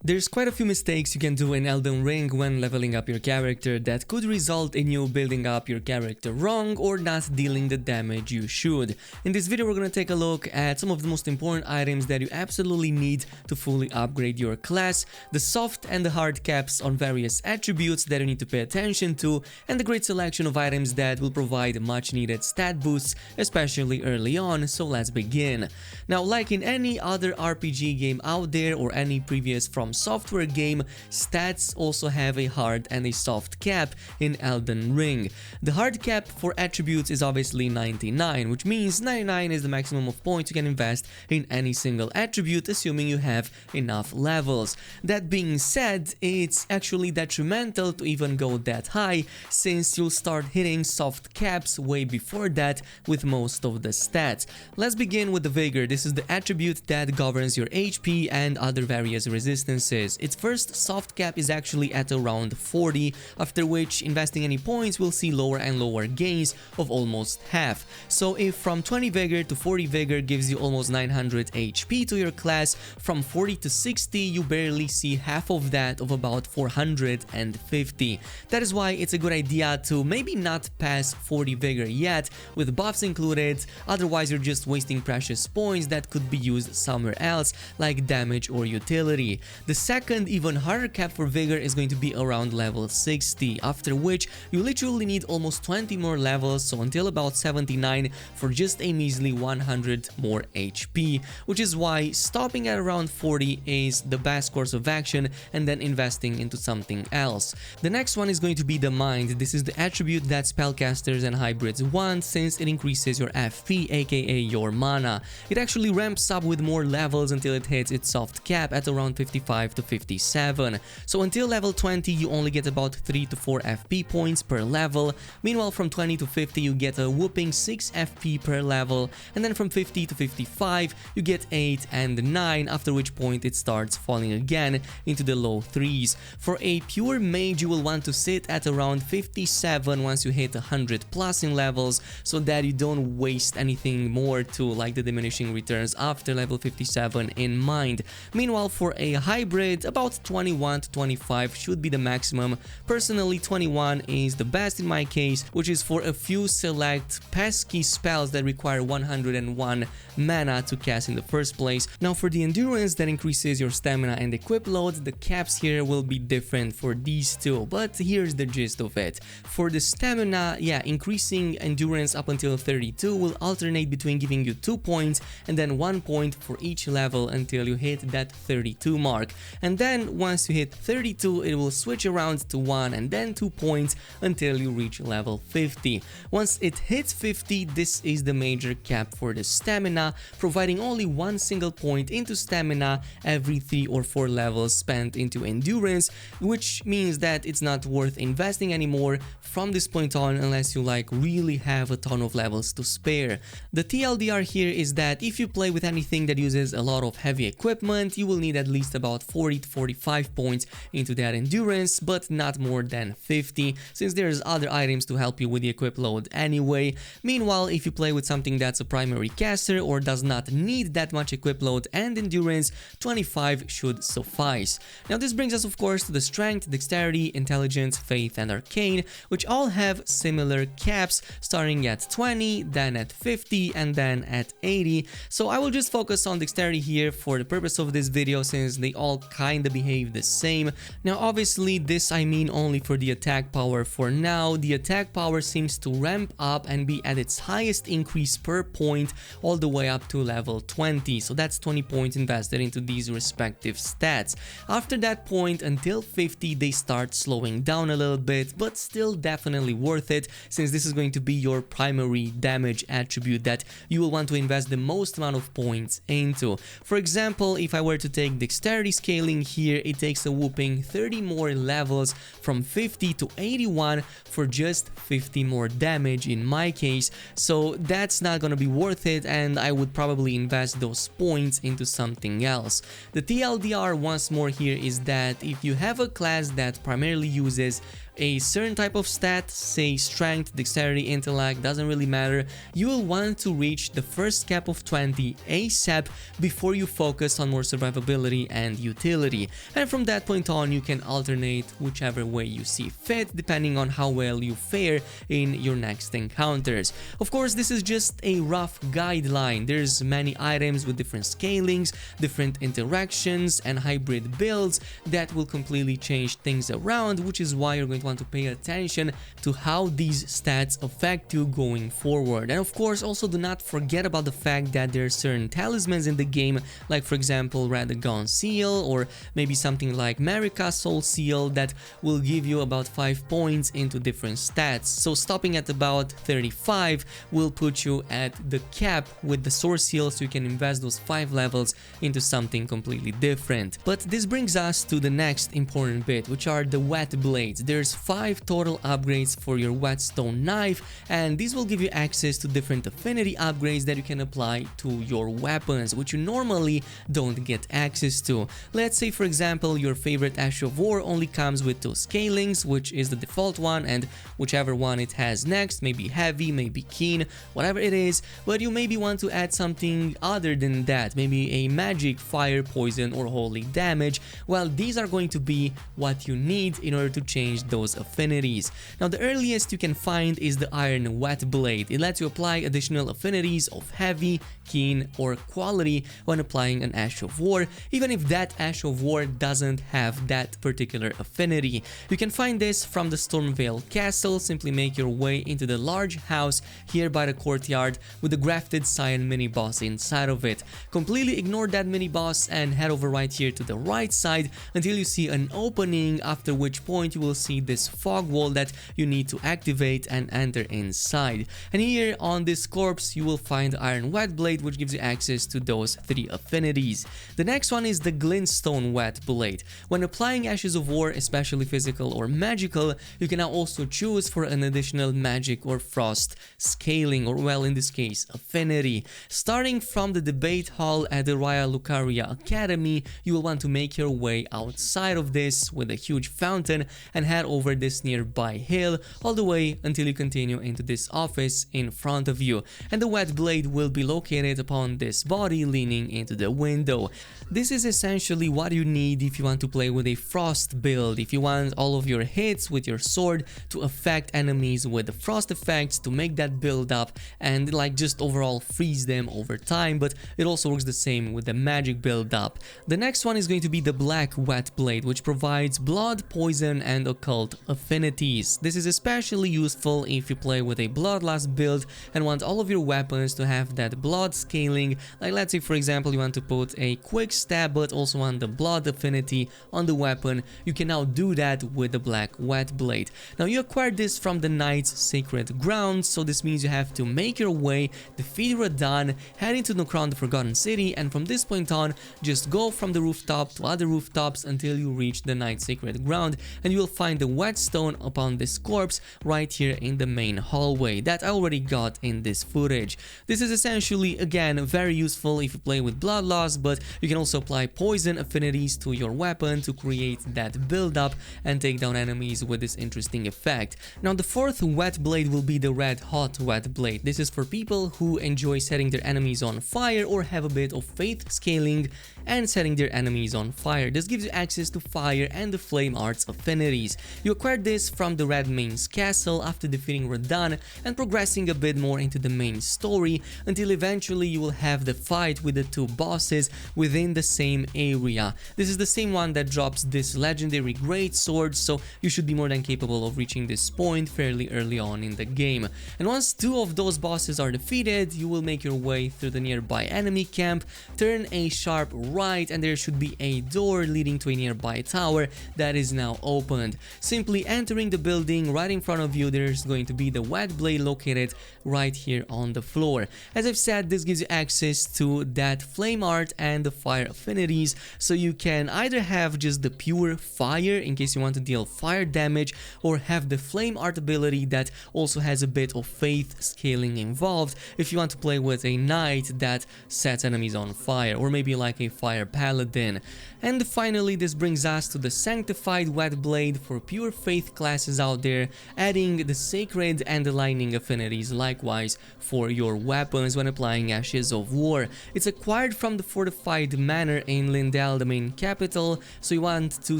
There's quite a few mistakes you can do in Elden Ring when leveling up your character that could result in you building up your character wrong or not dealing the damage you should. In this video we're gonna take a look at some of the most important items that you absolutely need to fully upgrade your class, the soft and the hard caps on various attributes that you need to pay attention to, and the great selection of items that will provide much needed stat boosts, especially early on, so let's begin. Now, like in any other RPG game out there or any previous From Software game, stats also have a hard and a soft cap in Elden Ring. The hard cap for attributes is obviously 99, which means 99 is the maximum of points you can invest in any single attribute, assuming you have enough levels. That being said, it's actually detrimental to even go that high, since you'll start hitting soft caps way before that with most of the stats. Let's begin with the Vigor. This is the attribute that governs your HP and other various resistances. Its first soft cap is actually at around 40, after which investing any points will see lower and lower gains of almost half. So if from 20 Vigor to 40 Vigor gives you almost 900 HP to your class, from 40 to 60 you barely see half of that, of about 450. That is why it's a good idea to maybe not pass 40 Vigor yet with buffs included, otherwise you're just wasting precious points that could be used somewhere else like damage or utility. The second, even harder cap for Vigor is going to be around level 60, after which you literally need almost 20 more levels, so until about 79 for just a measly 100 more HP, which is why stopping at around 40 is the best course of action and then investing into something else. The next one is going to be the Mind. This is the attribute that spellcasters and hybrids want, since it increases your FP, aka your mana. It actually ramps up with more levels until it hits its soft cap at around 55 to 57. So until level 20 you only get about 3 to 4 FP points per level. Meanwhile, from 20 to 50 you get a whooping 6 FP per level, and then from 50 to 55 you get 8 and 9, after which point it starts falling again into the low 3s. For a pure mage you will want to sit at around 57 once you hit 100 plus in levels, so that you don't waste anything more to like the diminishing returns after level 57 in mind. Meanwhile, for a hybrid, about 21 to 25 should be the maximum. Personally, 21 is the best in my case, which is for a few select pesky spells that require 101 mana to cast in the first place. Now, for the endurance that increases your stamina and equip load, the caps here will be different for these two, but here's the gist of it. For the stamina, yeah, increasing endurance up until 32 will alternate between giving you 2 points and then 1 point for each level until you hit that 32 mark. And then once you hit 32 it will switch around to 1 and then 2 points until you reach level 50. Once it hits 50, this is the major cap for the stamina, providing only 1 single point into stamina every 3 or 4 levels spent into endurance, which means that it's not worth investing anymore from this point on unless you like really have a ton of levels to spare. The TLDR here is that if you play with anything that uses a lot of heavy equipment, you will need at least about 40 to 45 points into that endurance, but not more than 50, since there's other items to help you with the equip load anyway. Meanwhile, if you play with something that's a primary caster or does not need that much equip load and endurance, 25 should suffice. Now this brings us of course to the strength, dexterity, intelligence, faith and arcane, which all have similar caps, starting at 20, then at 50 and then at 80. So I will just focus on dexterity here for the purpose of this video, since they all kinda behave the same. Now obviously this I mean only for the attack power for now. The attack power seems to ramp up and be at its highest increase per point all the way up to level 20, so that's 20 points invested into these respective stats. After that point until 50 they start slowing down a little bit, but still definitely worth it, since this is going to be your primary damage attribute that you will want to invest the most amount of points into. For example, if I were to take dexterity scaling here, it takes a whooping 30 more levels from 50 to 81 for just 50 more damage in my case, so that's not gonna be worth it, and I would probably invest those points into something else. The TLDR once more here is that if you have a class that primarily uses a certain type of stat, say strength, dexterity, intellect, doesn't really matter, you will want to reach the first cap of 20 ASAP before you focus on more survivability and utility. utility, and from that point on you can alternate whichever way you see fit depending on how well you fare in your next encounters. Of course, this is just a rough guideline. There's many items with different scalings, different interactions and hybrid builds that will completely change things around, which is why you're going to want to pay attention to how these stats affect you going forward. And of course, also do not forget about the fact that there are certain talismans in the game, like for example Radagon Seal or maybe something like Marika Soul Seal, that will give you about 5 points into different stats. So stopping at about 35 will put you at the cap with the Source Seal, so you can invest those 5 levels into something completely different. But this brings us to the next important bit, which are the Wet Blades. There's 5 total upgrades for your Whetstone knife, and these will give you access to different affinity upgrades that you can apply to your weapons, which you normally don't get access to. Let's say for example your favorite Ash of War only comes with 2 scalings, which is the default one, and whichever one it has next, maybe heavy, maybe keen, whatever it is, but you maybe want to add something other than that, maybe a magic, fire, poison or holy damage. Well, these are going to be what you need in order to change those affinities. Now the earliest you can find is the Iron Wet Blade. It lets you apply additional affinities of heavy, keen or quality when applying an Ash of War, even if that Ash of War doesn't have that particular affinity. You can find this from the Stormveil Castle. Simply make your way into the large house here by the courtyard with the grafted Cyan mini boss inside of it. Completely ignore that mini boss and head over right here to the right side until you see an opening, after which point you will see this fog wall that you need to activate and enter inside. And here on this corpse you will find the Iron Wet Blade, which gives you access to those 3 affinities. The next one is the Glintstone Wet Blade. When applying Ashes of War, especially physical or magical, you can now also choose for an additional magic or frost scaling, or well, in this case affinity. Starting from the debate hall at the Raya Lucaria Academy, you will want to make your way outside of this with a huge fountain and head over this nearby hill all the way until you continue into this office in front of you, and the Wet Blade will be located upon this body leaning into the window. This is essentially what you need if you want to play with a frost build, if you want all of your hits with your sword to affect enemies with the frost effects, to make that build up and like just overall freeze them over time, but it also works the same with the magic build up. The next one is going to be the Black Wet Blade, which provides blood, poison and occult affinities. This is especially useful if you play with a bloodlust build and want all of your weapons to have that blood scaling. Like let's say for example you want to put a quick stab but also want the blood affinity on the weapon, you can now do that with the Black Wet Blade. Now you acquired this from the Knight's Sacred Ground, so this means you have to make your way, defeat Radahn, head into Nokron the Forgotten City, and from this point on just go from the rooftop to other rooftops until you reach the Knight's Sacred Ground, and you will find the whetstone upon this corpse right here in the main hallway that I already got in this footage. This is essentially again very useful if you play with bloodlust, but you can also apply poison affinities to your weapon to create that build up and take down enemies with this interesting effect. Now the fourth Wet Blade will be the Red Hot Wet Blade. This is for people who enjoy setting their enemies on fire or have a bit of faith scaling and setting their enemies on fire. This gives you access to fire and the flame arts affinities. You acquired this from the Red Mane's castle after defeating Radahn and progressing a bit more into the main story until eventually you will have the fight with the 2 bosses within the same area. This is the same one that drops this legendary great sword, so you should be more than capable of reaching this point fairly early on in the game. And once 2 of those bosses are defeated, you will make your way through the nearby enemy camp, turn a sharp right, and there should be a door leading to a nearby tower that is now opened. Simply entering the building right in front of you, there's going to be the Wet Blade located right here on the floor. As I've said, this gives you access to that flame art and the fire affinities, so you can either have just the pure fire in case you want to deal fire damage, or have the flame art ability that also has a bit of faith scaling involved if you want to play with a knight that sets enemies on fire, or maybe like a fire paladin. And finally, this brings us to the Sanctified Wet Blade for pure faith classes out there, adding the sacred and the lightning affinities likewise for your weapons when applying Ashes of War. It's acquired from the fortified manor in Lindell Royale, the main capital. So you want to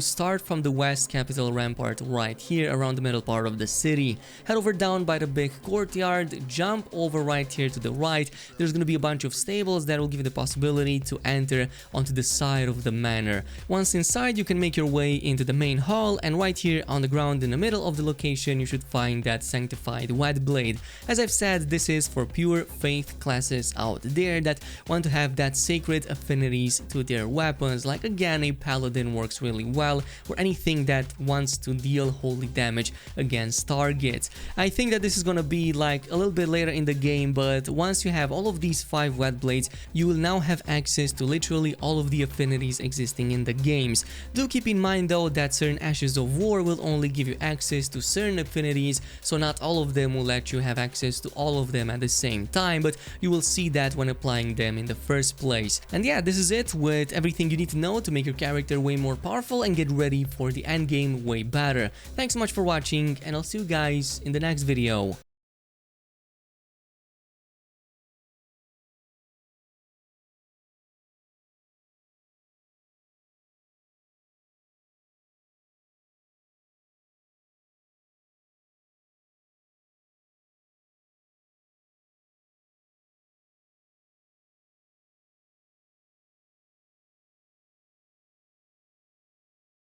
start from the west capital rampart right here around the middle part of the city. Head over down by the big courtyard, jump over right here to the right. There's going to be a bunch of stables that will give you the possibility to enter onto the side of the manor. Once inside, you can make your way into the main hall, and right here on the ground in the middle of the location, you should find that Sanctified Wet Blade. As I've said, this is for pure faith classes out there that want to have that sacred affinities to their weapons, like again a paladin works really well, or anything that wants to deal holy damage against targets. I think that this is gonna be like a little bit later in the game, but once you have all of these 5 wet blades, you will now have access to literally all of the affinities existing in the games. Do keep in mind though that certain Ashes of War will only give you access to certain affinities, so not all of them will let you have access to all of them at the same time, but you will see that when applying them in the first place. And yeah, this is it with everything you need to know to make your character way more powerful and get ready for the end game way better. Thanks so much for watching, and I'll see you guys in the next video.